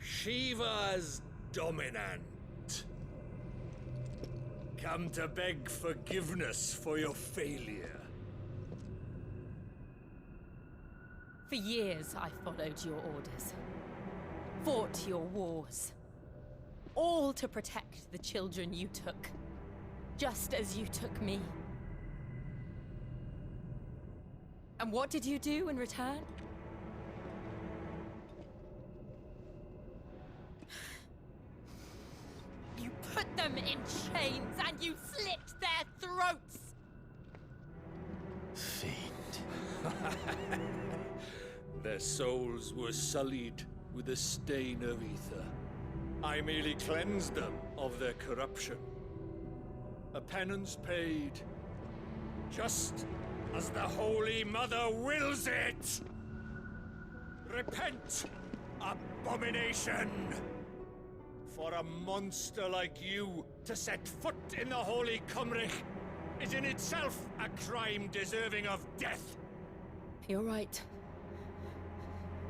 Shiva's dominant. Come to beg forgiveness for your failure. For years I followed your orders, fought your wars, all to protect the children you took, just as you took me. And what did you do in return? You put them in chains and you slit their throats! Fiend. Their souls were sullied with the stain of ether. I merely cleansed them of their corruption. A penance paid, just as the Holy Mother wills it! Repent, abomination! For a monster like you to set foot in the Holy Cymric is in itself a crime deserving of death. You're right.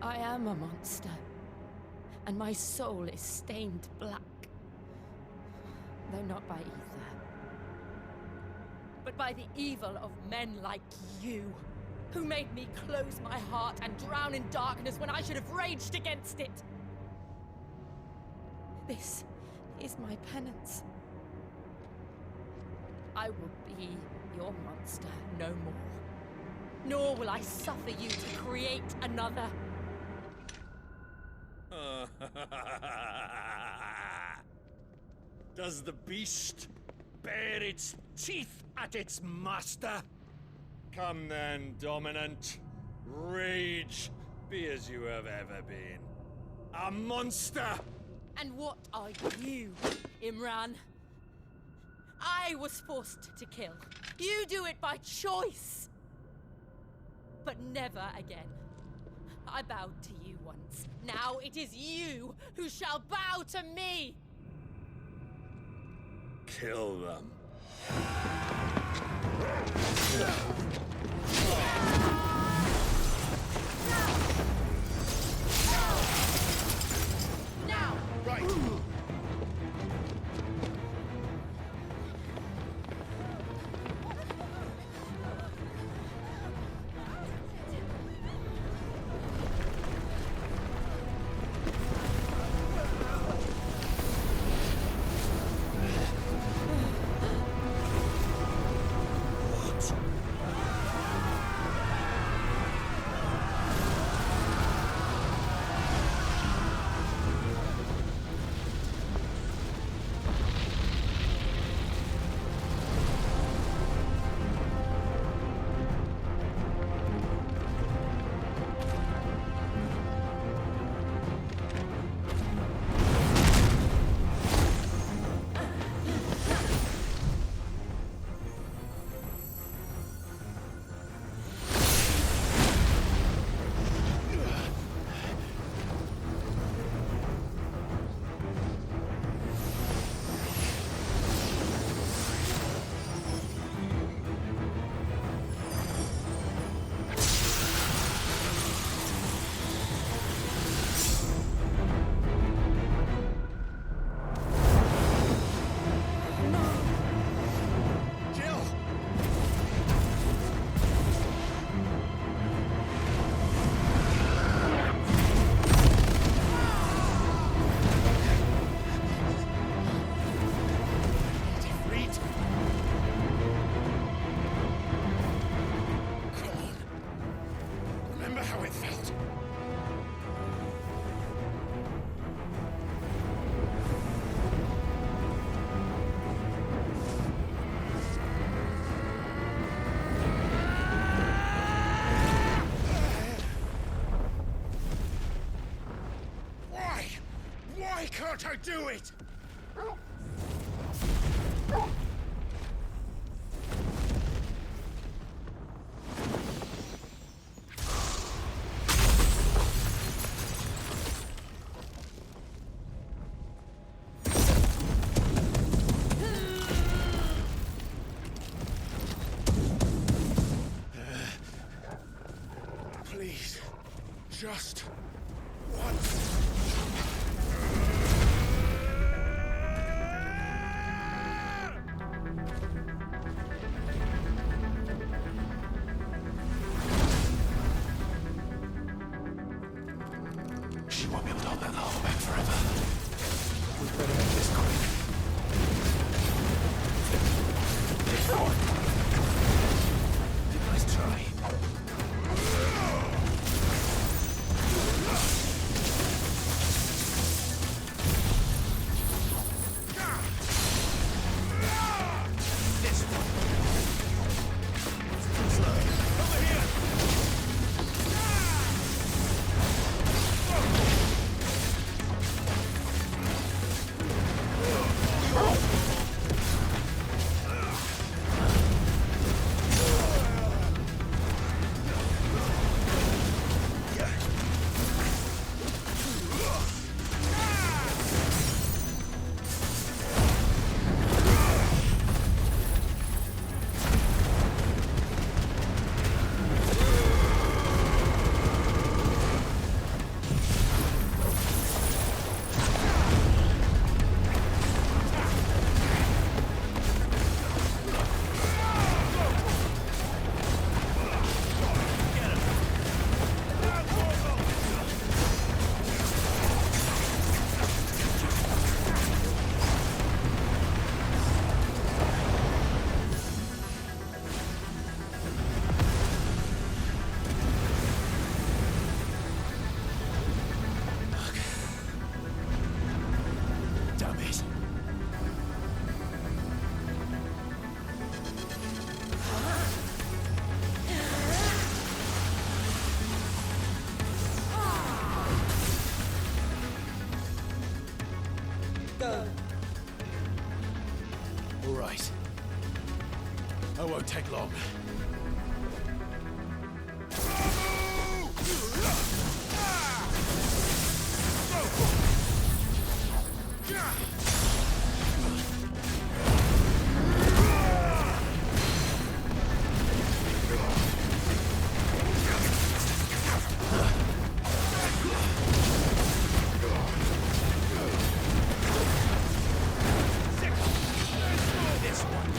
I am a monster, and my soul is stained black. Though not by ether, but by the evil of men like you, who made me close my heart and drown in darkness when I should have raged against it. This is my penance. I will be your monster no more. Nor will I suffer you to create another. Does the beast bare its teeth at its master? Come then, Dominant. Rage, be as you have ever been. A monster! And what are you, Imran? I was forced to kill. You do it by choice. But never again. I bowed to you once. Now it is you who shall bow to me! Kill them. Now! Right. how it felt. Why? Why can't I do it? Please, just once. She won't be able to hold that lava back forever. We better make this quick. Nice try. This one. Slow. Over here! Damn it. All right. I won't take long. This one.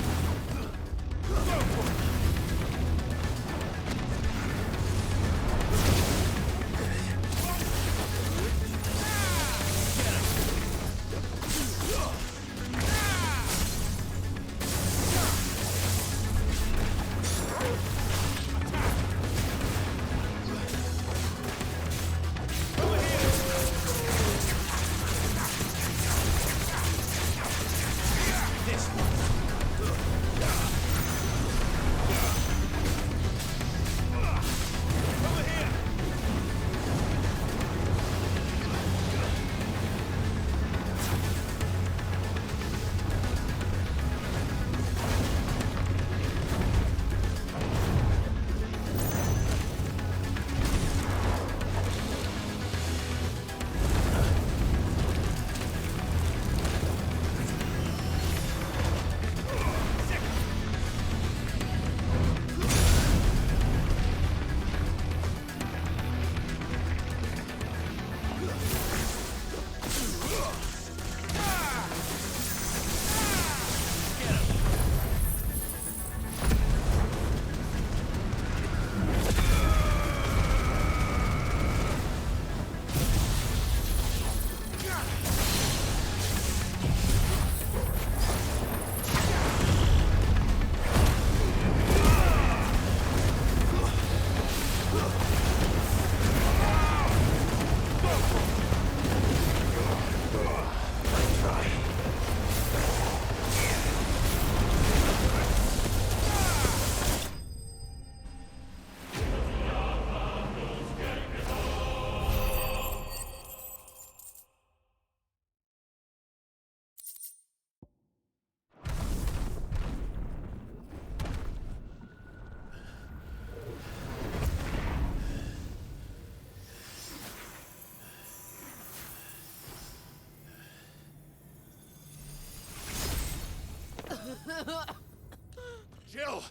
Jill!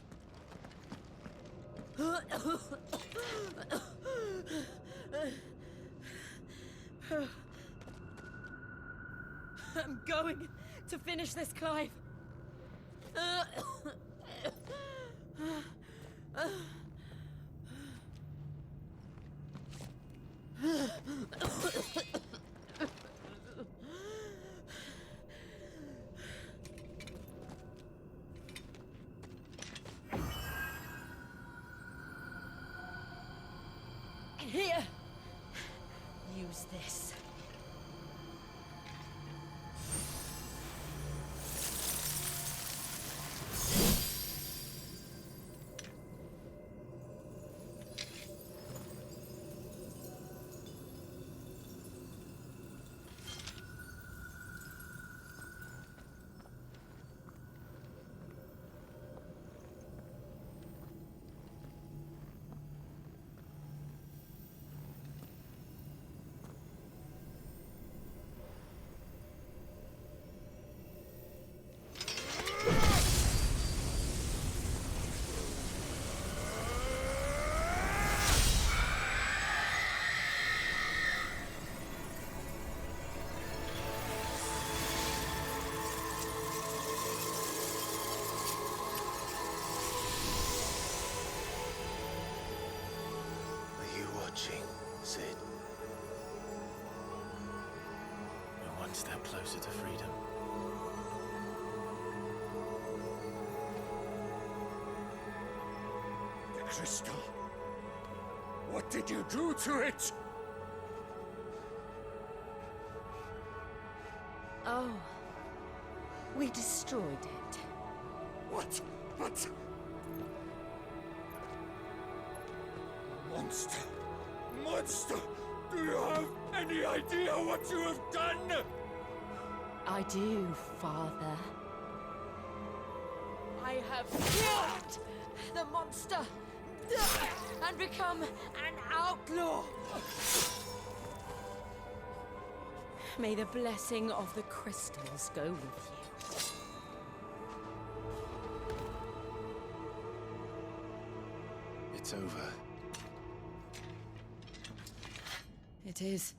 I'm going to finish this, Clive. Here. Use this. Sid. We're one step closer to freedom. The crystal. What did you do to it? Oh. We destroyed it. What? What? Monster! Monster! Do you have any idea what you have done? I do, Father. I have killed the monster and become an outlaw. May the blessing of the crystals go with you. It's over. It is.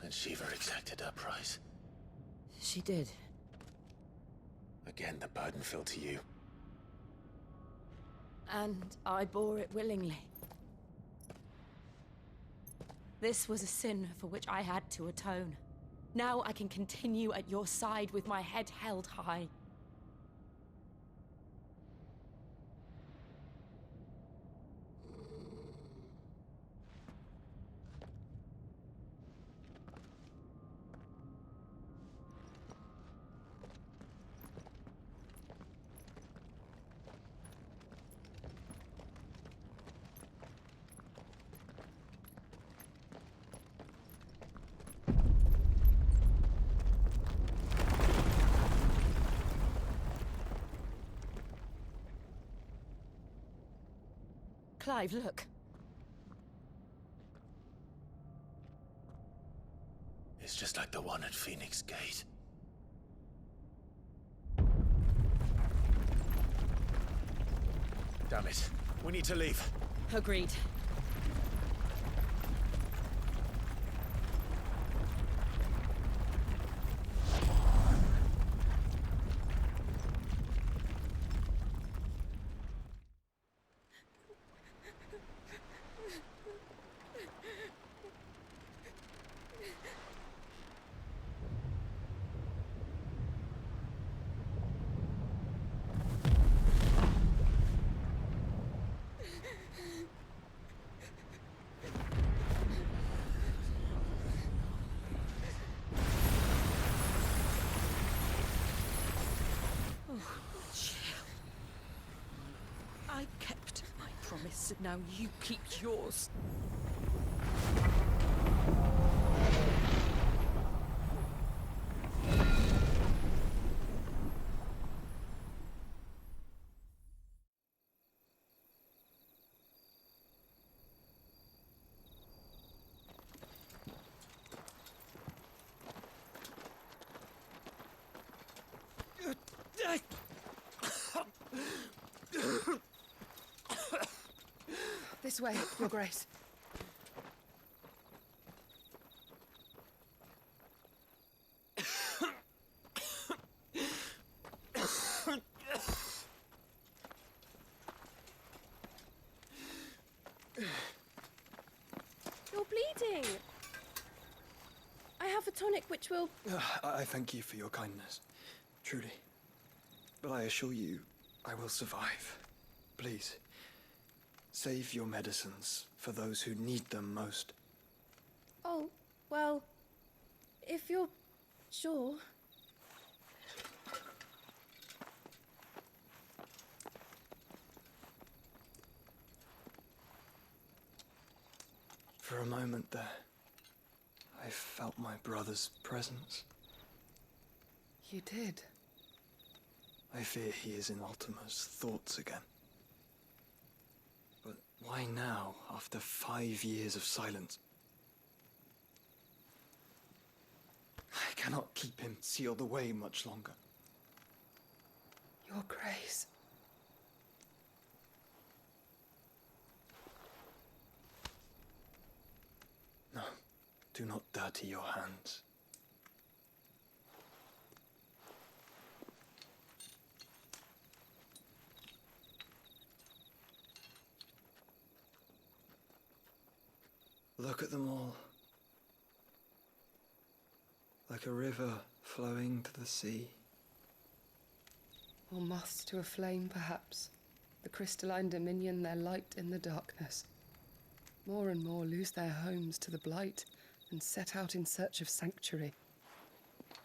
And Shiva exacted her price. She did. Again, the burden fell to you. And I bore it willingly. This was a sin for which I had to atone. Now I can continue at your side with my head held high. Clive, look. It's just like the one at Phoenix Gate. Damn it. We need to leave. Agreed. I kept my promise, and now you keep yours. This way, Your Grace. You're bleeding. I have a tonic which will... I thank you for your kindness, truly. But I assure you, I will survive. Please, save your medicines for those who need them most. Oh, well, if you're sure. For a moment there, I felt my brother's presence. You did? I fear he is in Ultima's thoughts again. But why now, after 5 years of silence? I cannot keep him sealed away much longer. Your Grace. No, do not dirty your hands. Look at them all. Like a river flowing to the sea. Or moths to a flame, perhaps. The crystalline dominion their light in the darkness. More and more lose their homes to the blight and set out in search of sanctuary,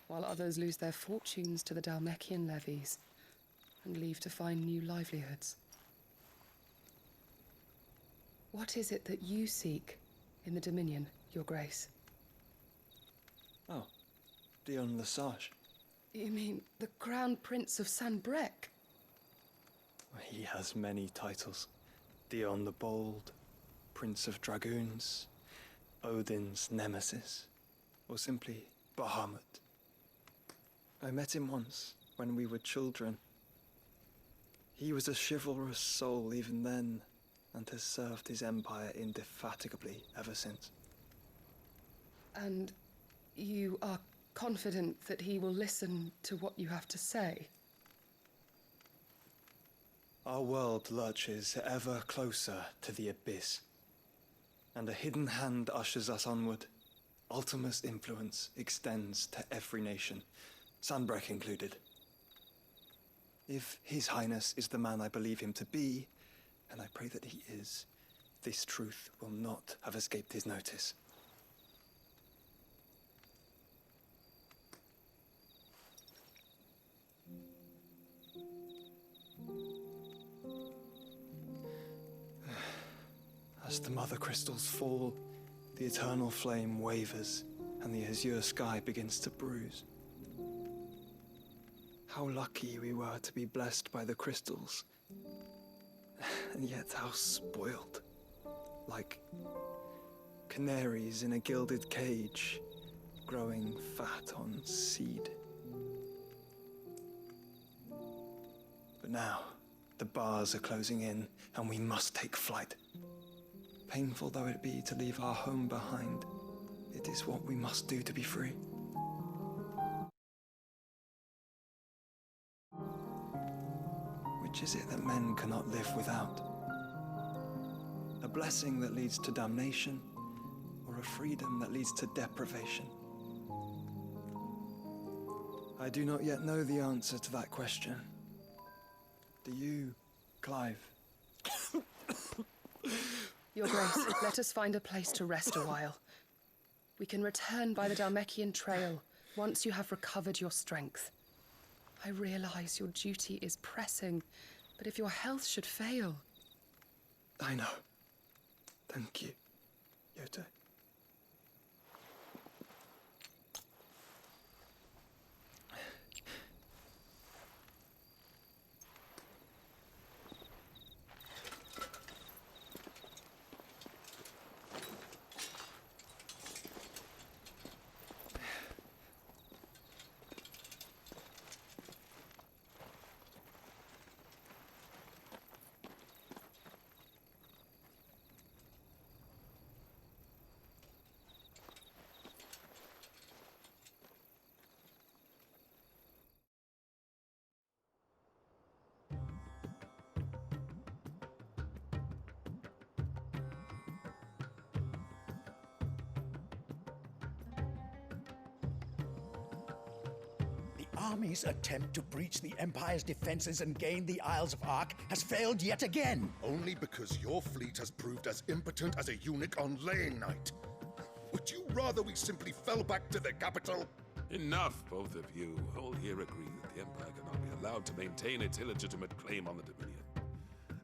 while others lose their fortunes to the Dhalmekian levies and leave to find new livelihoods. What is it that you seek in the Dominion, Your Grace? Oh, Dion Lesage. You mean the Crown Prince of Sanbreque? He has many titles. Dion the Bold, Prince of Dragoons, Odin's Nemesis, or simply Bahamut. I met him once, when we were children. He was a chivalrous soul even then, and has served his empire indefatigably ever since. And you are confident that he will listen to what you have to say? Our world lurches ever closer to the abyss, and a hidden hand ushers us onward. Ultima's influence extends to every nation, Sanbreque included. If His Highness is the man I believe him to be, and I pray that he is, this truth will not have escaped his notice. As the mother crystals fall, the eternal flame wavers, and the azure sky begins to bruise. How lucky we were to be blessed by the crystals, and yet how spoiled. Like canaries in a gilded cage, growing fat on seed. But now, the bars are closing in, and we must take flight. Painful though it be to leave our home behind, it is what we must do to be free. Which is it that men cannot live without? A blessing that leads to damnation, or a freedom that leads to deprivation? I do not yet know the answer to that question. Do you, Clive? Your Grace, let us find a place to rest a while. We can return by the Dhalmekian trail once you have recovered your strength. I realize your duty is pressing, but if your health should fail... I know. Thank you, Yote. army's attempt to breach the Empire's defenses and gain the Isles of Ark has failed yet again. Only because your fleet has proved as impotent as a eunuch on laying night. Would you rather we simply fell back to the capital? Enough, both of you. All here agree that the Empire cannot be allowed to maintain its illegitimate claim on the Dominion.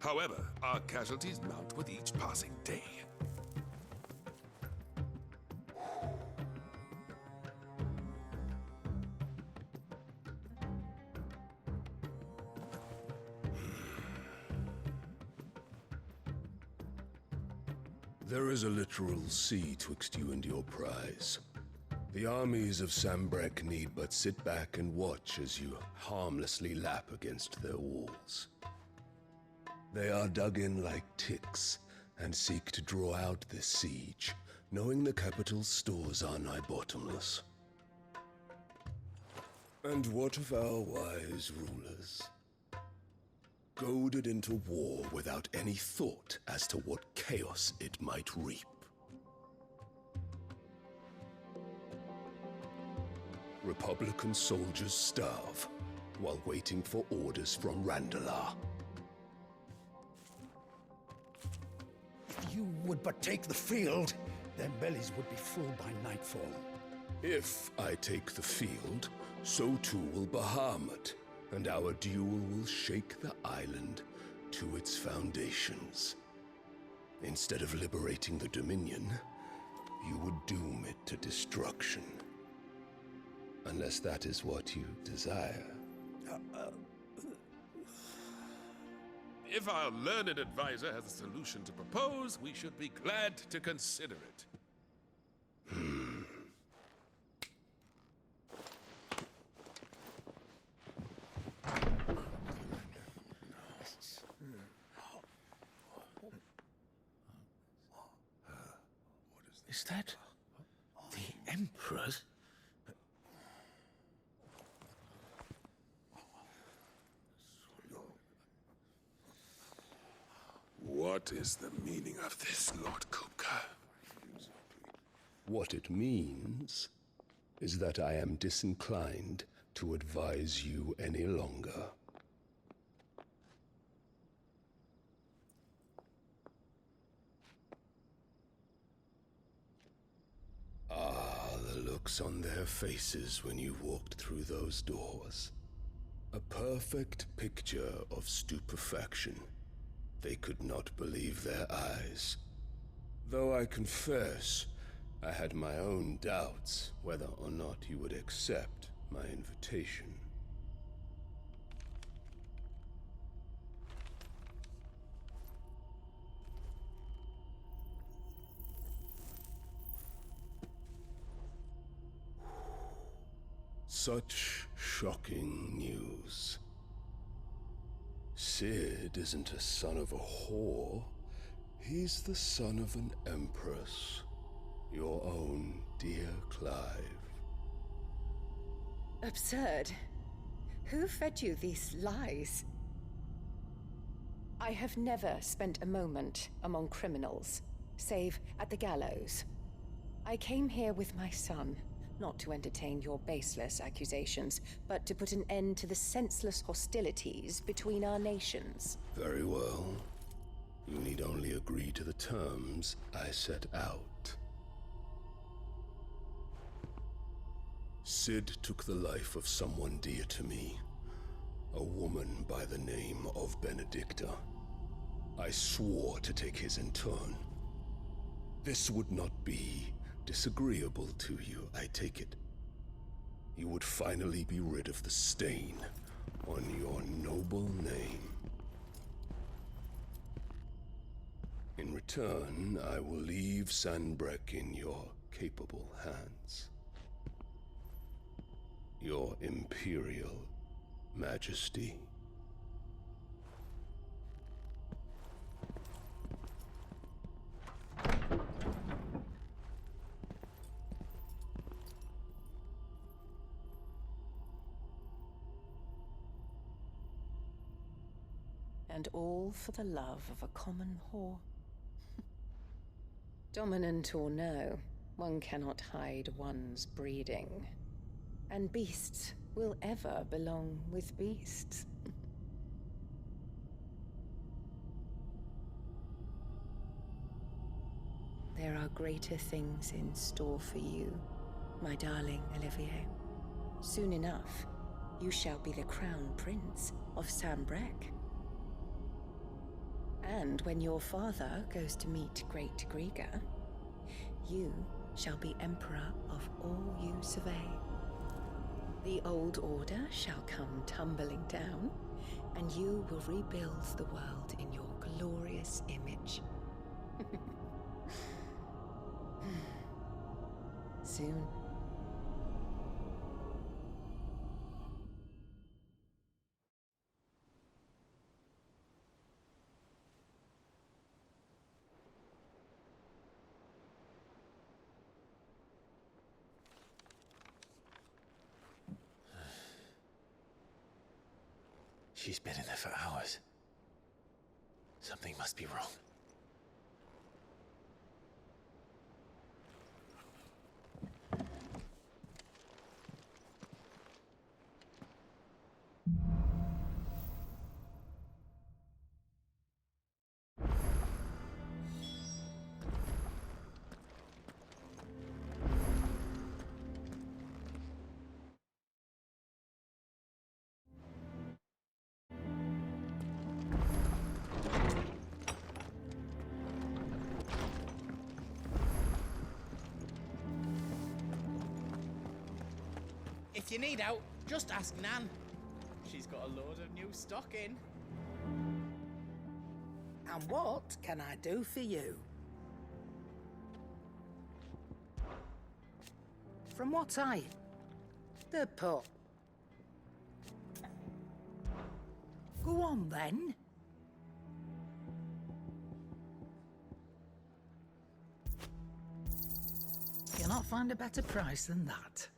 However, our casualties mount with each passing day. There is a literal sea twixt you and your prize. The armies of Sanbreque need but sit back and watch as you harmlessly lap against their walls. They are dug in like ticks and seek to draw out this siege, knowing the capital's stores are nigh bottomless. And what of our wise rulers? Goaded into war without any thought as to what chaos it might reap. Republican soldiers starve while waiting for orders from Randalar. If you would but take the field, their bellies would be full by nightfall. If I take the field, so too will Bahamut, and our duel will shake the island to its foundations. Instead of liberating the Dominion, you would doom it to destruction. Unless that is what you desire. If our learned advisor has a solution to propose, we should be glad to consider it. Is that the Emperor's? What is the meaning of this, Lord Kupka? What it means is that I am disinclined to advise you any longer. The looks on their faces when you walked through those doors. A perfect picture of stupefaction. They could not believe their eyes. Though I confess, I had my own doubts whether or not you would accept my invitation. Such shocking news. Cid isn't a son of a whore. He's the son of an empress. Your own dear Clive. Absurd. Who fed you these lies? I have never spent a moment among criminals, save at the gallows. I came here with my son, not to entertain your baseless accusations, but to put an end to the senseless hostilities between our nations. Very well. You need only agree to the terms I set out. Cid took the life of someone dear to me, a woman by the name of Benedicta. I swore to take his in turn. This would not be disagreeable to you, I take it. You would finally be rid of the stain on your noble name. In return, I will leave Sanbreque in your capable hands. Your Imperial Majesty. And all for the love of a common whore. Dominant or no, one cannot hide one's breeding. And beasts will ever belong with beasts. There are greater things in store for you, my darling Olivier. Soon enough, you shall be the crown prince of Sambrec. And when your father goes to meet Great Grieger, you shall be emperor of all you survey. The old order shall come tumbling down, and you will rebuild the world in your glorious image. Soon. She's been in there for hours. Something must be wrong. If you need out, just ask Nan. She's got a load of new stock in. And what can I do for you? From what are you? The pup. Go on then. You'll not find a better price than that.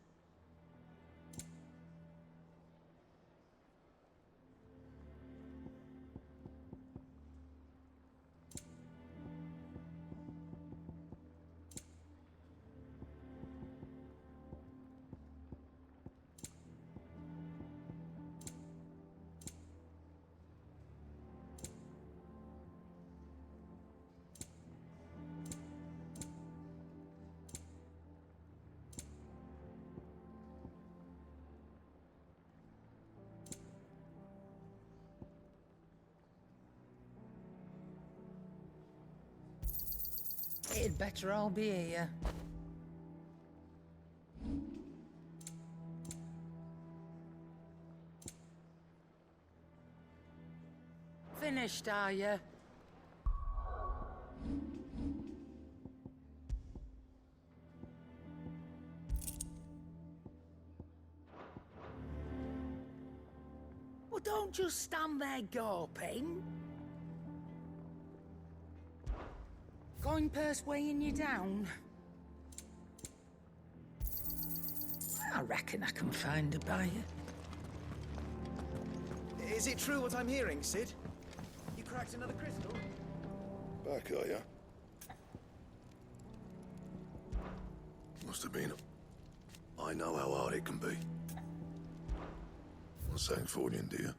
It'd better all be here. Finished, are you? Well, don't just stand there gawping. Coin purse weighing you down? I reckon I can find a buyer. Is it true what I'm hearing, Cid? You cracked another crystal? Back, are ya? Must have been. I know how hard it can be. What's saying fortune, dear?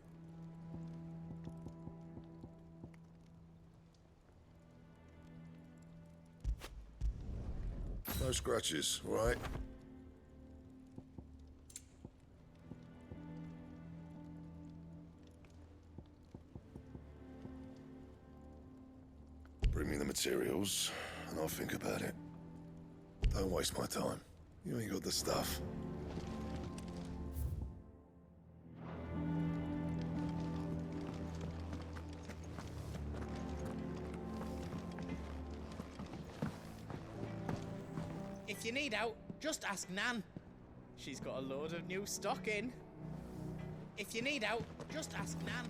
No scratches, all right? Bring me the materials, and I'll think about it. Don't waste my time. You ain't got the stuff. If you need out, just ask Nan. She's got a load of new stock in. If you need out, just ask Nan.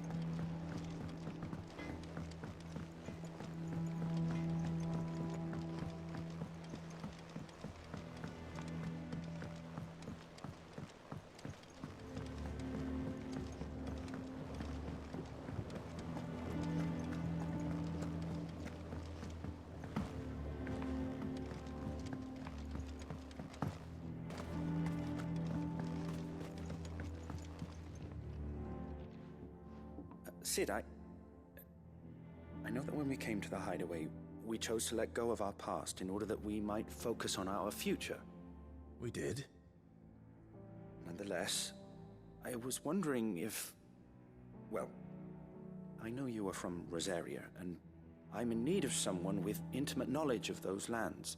Cid, I know that when we came to the hideaway, we chose to let go of our past in order that we might focus on our future. We did? Nonetheless, I was wondering if... Well, I know you are from Rosaria, and I'm in need of someone with intimate knowledge of those lands.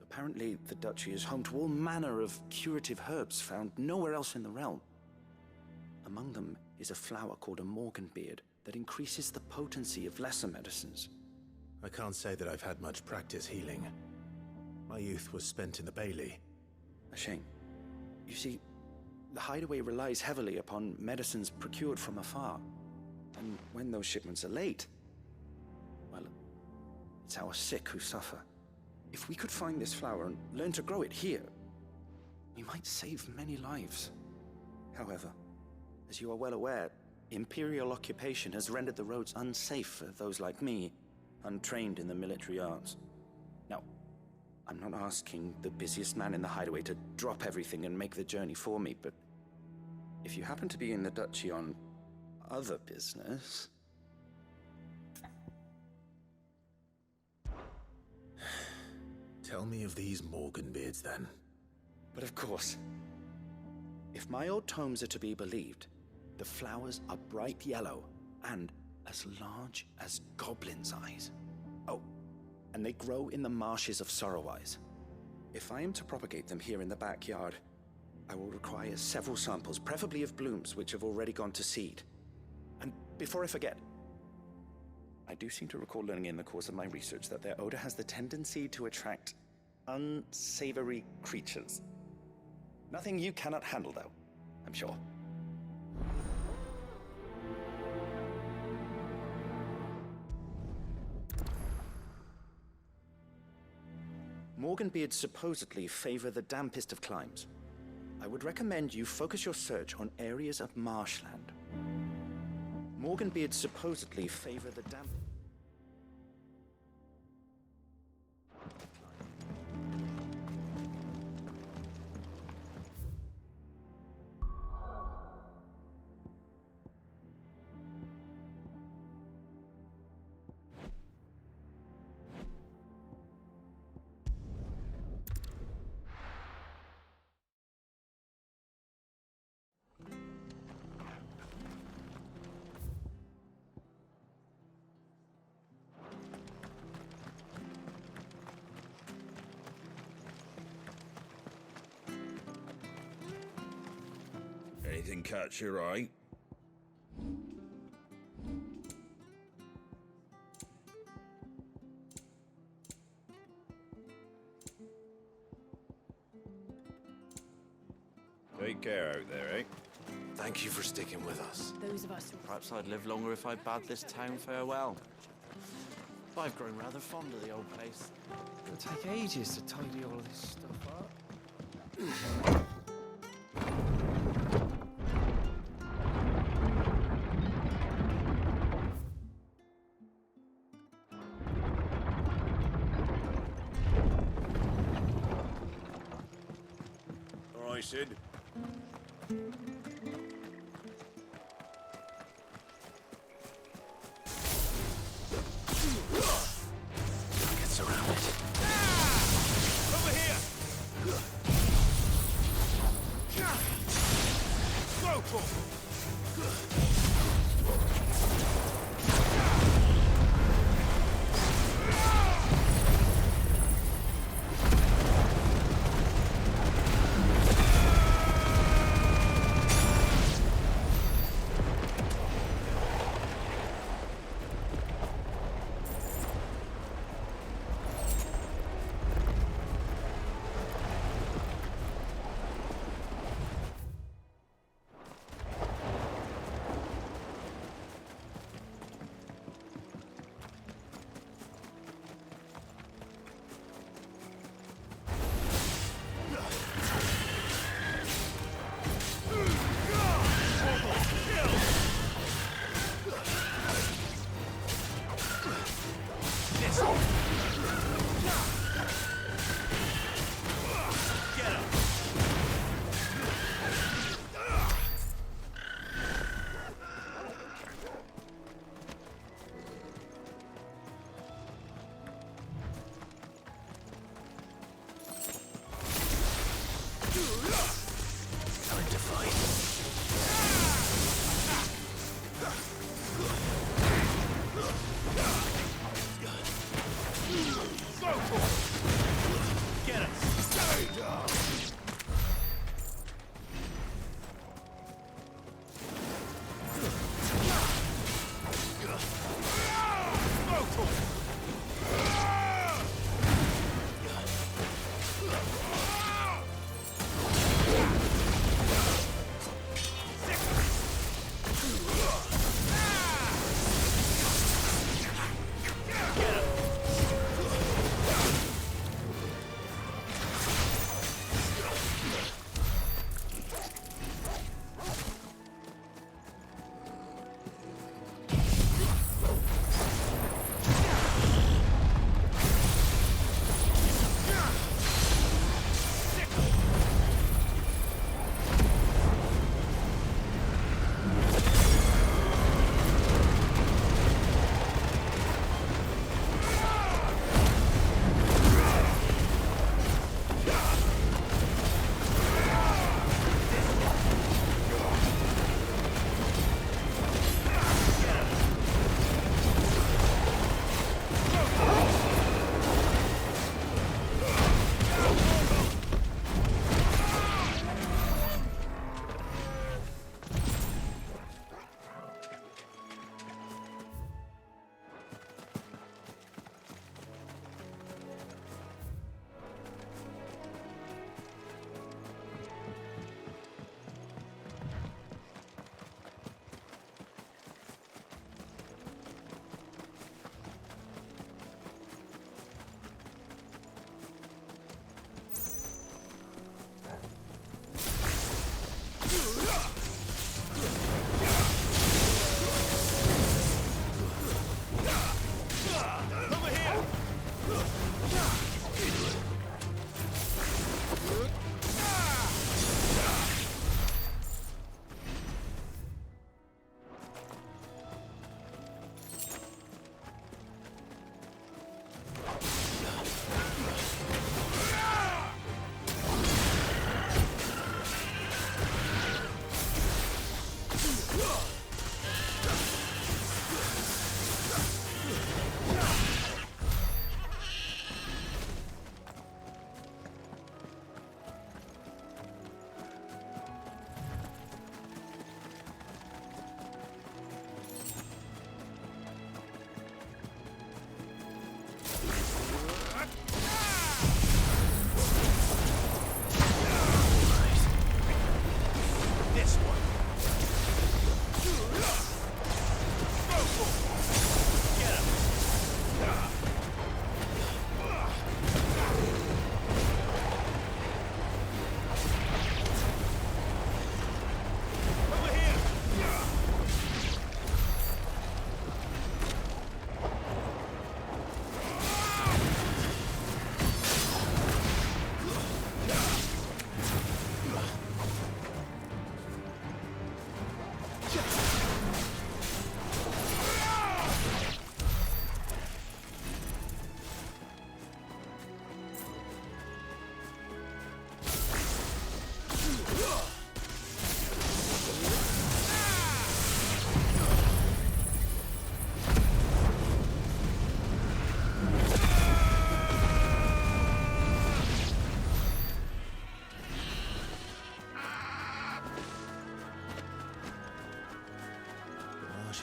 Apparently, the Duchy is home to all manner of curative herbs found nowhere else in the realm. Among them is a flower called a Morganbeard that increases the potency of lesser medicines. I can't say that I've had much practice healing. My youth was spent in the Bailey. A shame. You see, the hideaway relies heavily upon medicines procured from afar. And when those shipments are late, well, it's our sick who suffer. If we could find this flower and learn to grow it here, we might save many lives. However, as you are well aware, Imperial occupation has rendered the roads unsafe for those like me, untrained in the military arts. Now, I'm not asking the busiest man in the hideaway to drop everything and make the journey for me, but if you happen to be in the Duchy on other business... Tell me of these Morganbeards, then. But of course. If my old tomes are to be believed, the flowers are bright yellow and as large as goblins' eyes. Oh, and they grow in the marshes of Sorrowwise. If I am to propagate them here in the backyard, I will require several samples, preferably of blooms which have already gone to seed. And before I forget, I do seem to recall learning in the course of my research that their odor has the tendency to attract unsavory creatures. Nothing you cannot handle, though, I'm sure. Morganbeards supposedly favor the dampest of climes. I would recommend you focus your search on areas of marshland. Morganbeards supposedly favor the damp... Anything catch your eye? Take care out there, eh? Thank you for sticking with us. Those of us who... Perhaps I'd live longer if I bade this town farewell. I've grown rather fond of the old place. It'll take ages to tidy all of this stuff up. All right, Cid. Get surrounded. Over here! Go for it!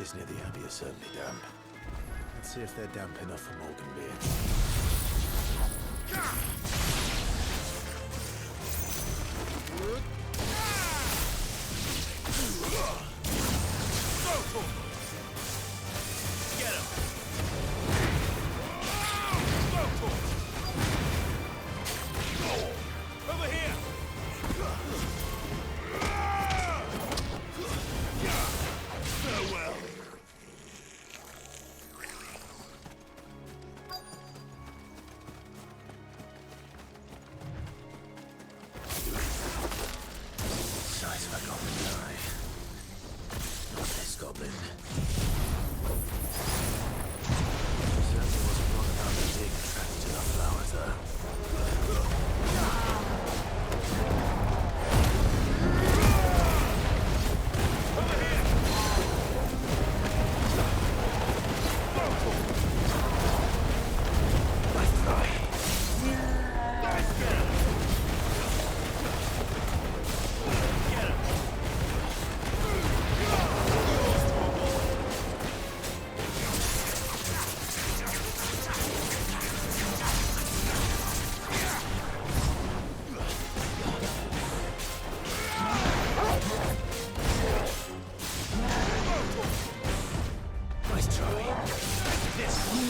branches near the abbey are certainly damp. Let's see if they're damp enough for Morganbeard. Get him! Over here! Farewell! Size of a goblin's eye. Not this goblin. Certainly wasn't wrong about the dig attracted to the flowers, though. Nice try. Get him!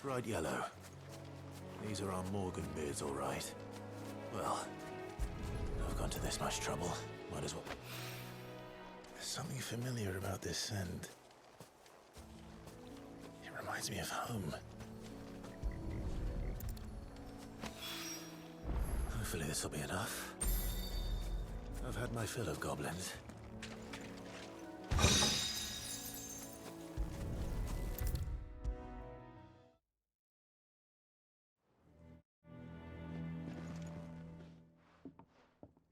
Bright yellow. These are our Morganbeards, all right. Well, I've gone to this much trouble. Might as well. There's something familiar about this scent. It reminds me of home. Hopefully this will be enough. I've had my fill of goblins.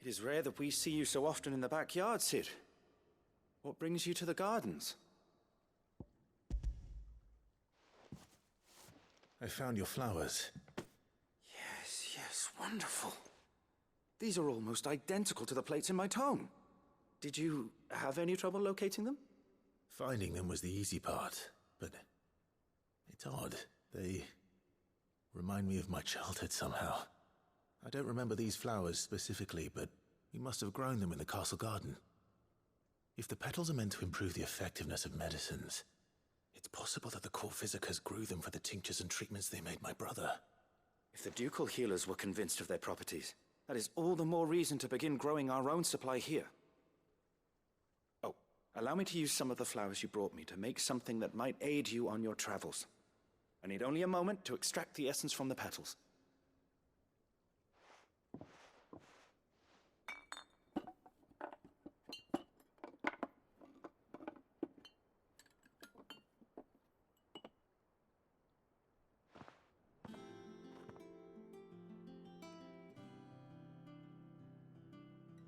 It is rare that we see you so often in the backyard, Cid. What brings you to the gardens? I found your flowers. Yes, wonderful. These are almost identical to the plates in my tome. Did you have any trouble locating them? Finding them was the easy part, but it's odd. They remind me of my childhood somehow. I don't remember these flowers specifically, but we must have grown them in the castle garden. If the petals are meant to improve the effectiveness of medicines, it's possible that the court physicers grew them for the tinctures and treatments they made my brother. If the ducal healers were convinced of their properties, that is all the more reason to begin growing our own supply here. Oh, allow me to use some of the flowers you brought me to make something that might aid you on your travels. I need only a moment to extract the essence from the petals.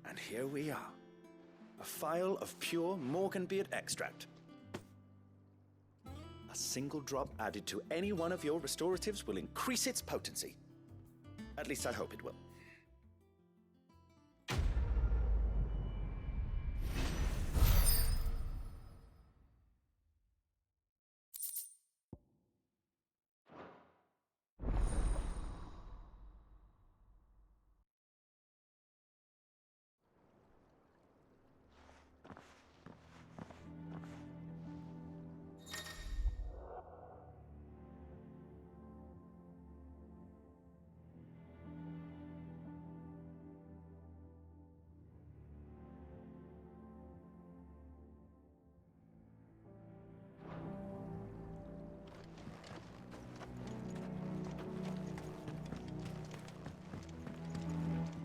And here we are. A phial of pure Morganbeard extract. A single drop added to any one of your restoratives will increase its potency. At least I hope it will.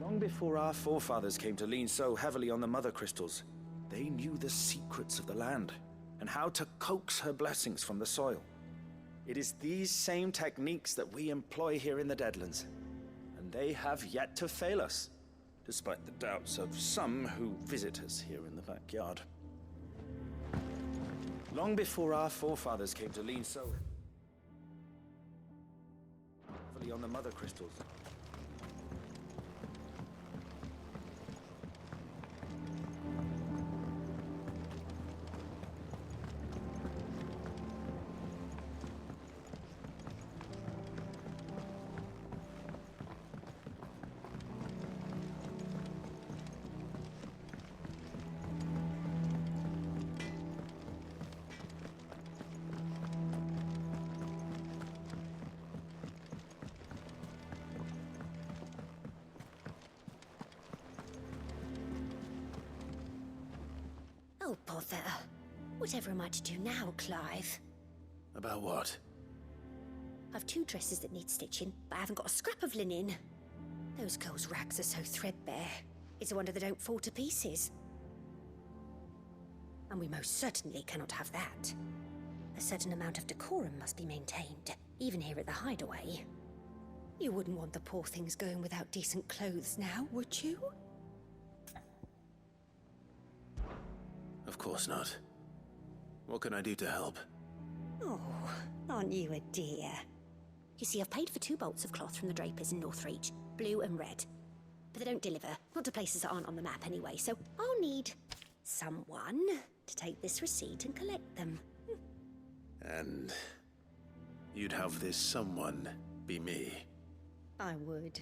Long before our forefathers came to lean so heavily on the mother crystals, They knew the secrets of the land and how to coax her blessings from the soil. It is these same techniques that we employ here in the Deadlands, and they have yet to fail us, despite the doubts of some who visit us here in the backyard. Long before our forefathers came to lean so heavily on the mother crystals, Oh, bother. Whatever am I to do now, Clive? About what? I've 2 dresses that need stitching, but I haven't got a scrap of linen. Those girls' rags are so threadbare. It's a wonder they don't fall to pieces. And we most certainly cannot have that. A certain amount of decorum must be maintained, even here at the Hideaway. You wouldn't want the poor things going without decent clothes now, would you? Of course not. What can I do to help? Oh, aren't you a dear? You see, I've paid for 2 bolts of cloth from the drapers in Northreach, blue and red. But they don't deliver, not to places that aren't on the map anyway, so I'll need someone to take this receipt and collect them. And you'd have this someone be me. I would.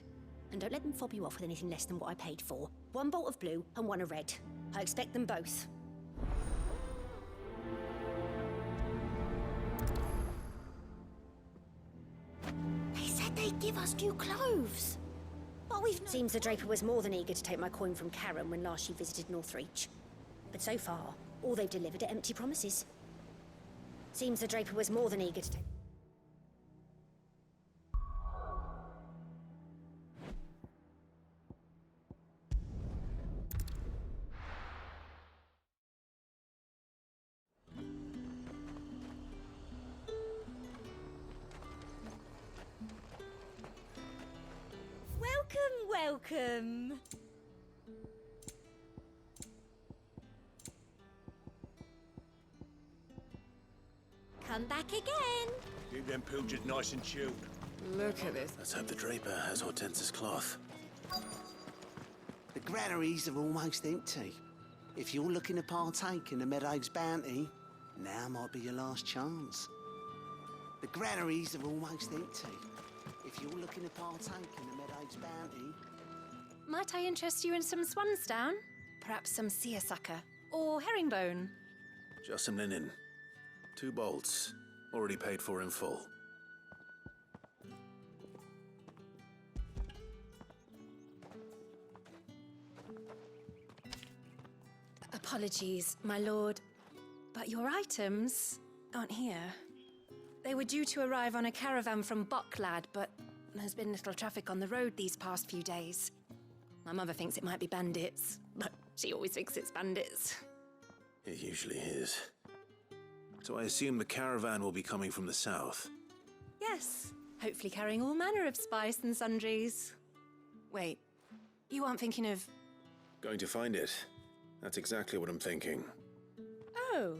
And don't let them fob you off with anything less than what I paid for. 1 bolt of blue and 1 of red. I expect them both. They said they'd give us new clothes. But we've Seems the Draper was more than eager to take my coin from Karen when last she visited Northreach. But so far, all they've delivered are empty promises. Seems the Draper was more than eager to take... Welcome! Come back again! Keep them pilgers nice and chilled. Look at this. Let's hope the Draper has Hortense's cloth. The granaries are almost empty. If you're looking to partake in the Meadows bounty, now might be your last chance. The granaries are almost empty. If you're looking to partake in the Meadows bounty... Might I interest you in some swansdown? Perhaps some seersucker? Or herringbone? Just some linen. 2 bolts. Already paid for in full. Apologies, my lord, but your items aren't here. They were due to arrive on a caravan from Bucklad, but there's been little traffic on the road these past few days. My mother thinks it might be bandits, but she always thinks it's bandits. It usually is. So I assume the caravan will be coming from the south. Yes, hopefully carrying all manner of spice and sundries. Wait, you aren't thinking of... Going to find it. That's exactly what I'm thinking. Oh,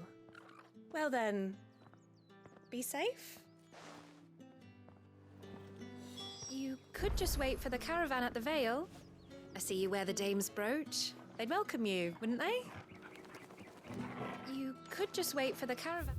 well then, be safe. You could just wait for the caravan at the Vale. I see you wear the Dame's brooch. They'd welcome you, wouldn't they? You could just wait for the caravan.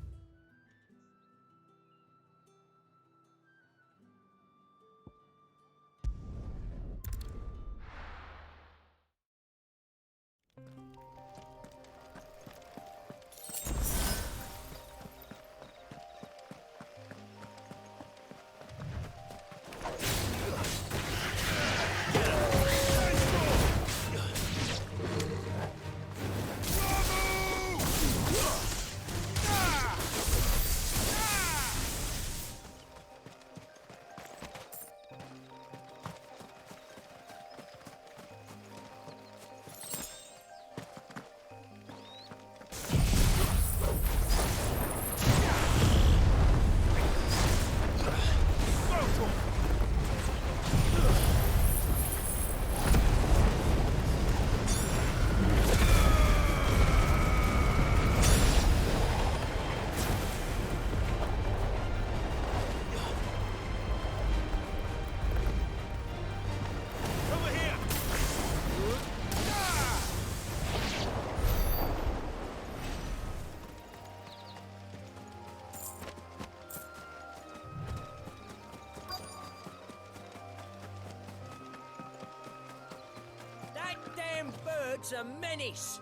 Them birds are menace.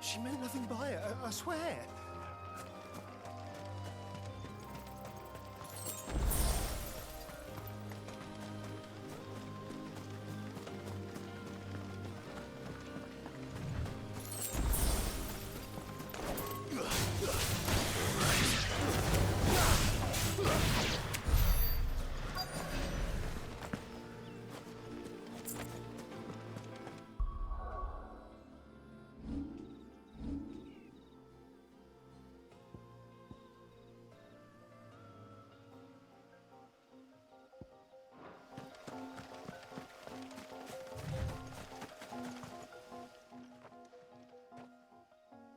She meant nothing by it, I swear.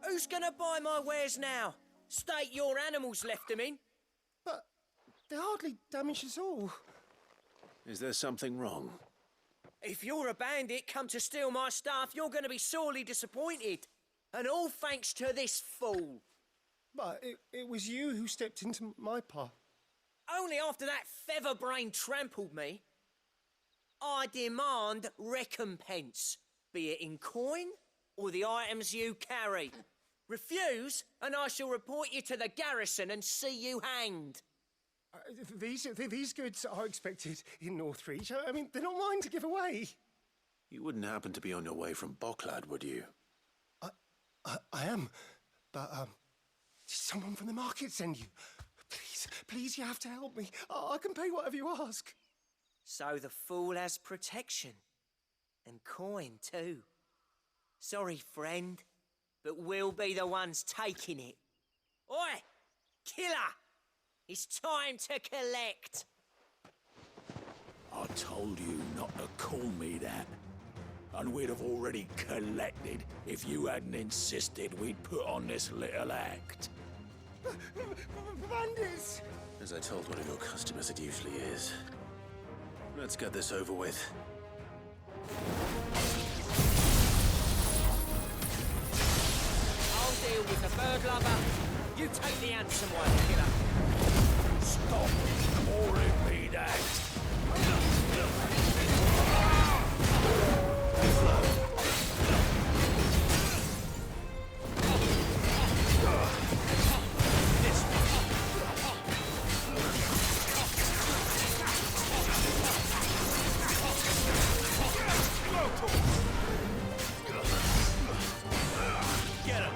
Who's gonna buy my wares now? State your animals left them in. But they hardly damaged us all. Is there something wrong? If you're a bandit come to steal my stuff, you're gonna be sorely disappointed. And all thanks to this fool. But it was you who stepped into my path. Only after that featherbrain trampled me. I demand recompense, be it in coin or the items you carry. Refuse, and I shall report you to the garrison and see you hanged. These goods are expected in Northreach. I mean, they're not mine to give away. You wouldn't happen to be on your way from Bocklad, would you? I am, but did someone from the market send you? Please, you have to help me. I can pay whatever you ask. So the fool has protection. And coin, too. Sorry, friend, but we'll be the ones taking it. Oi! Killer! It's time to collect! I told you not to call me that. And we'd have already collected if you hadn't insisted we'd put on this little act. Bandits! As I told one of your customers, it usually is. Let's get this over with. I'll deal with the bird lover. You take the handsome one, killer. Stop calling me that. Get him!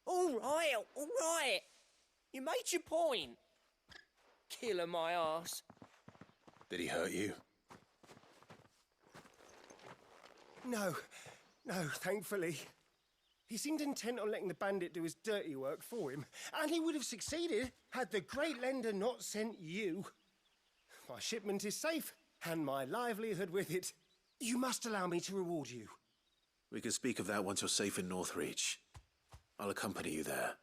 All right. You made your point. Killer my ass. Did he hurt you? No, thankfully. He seemed intent on letting the bandit do his dirty work for him, and he would have succeeded had the Great Lender not sent you. My shipment is safe, and my livelihood with it. You must allow me to reward you. We can speak of that once you're safe in Northreach. I'll accompany you there.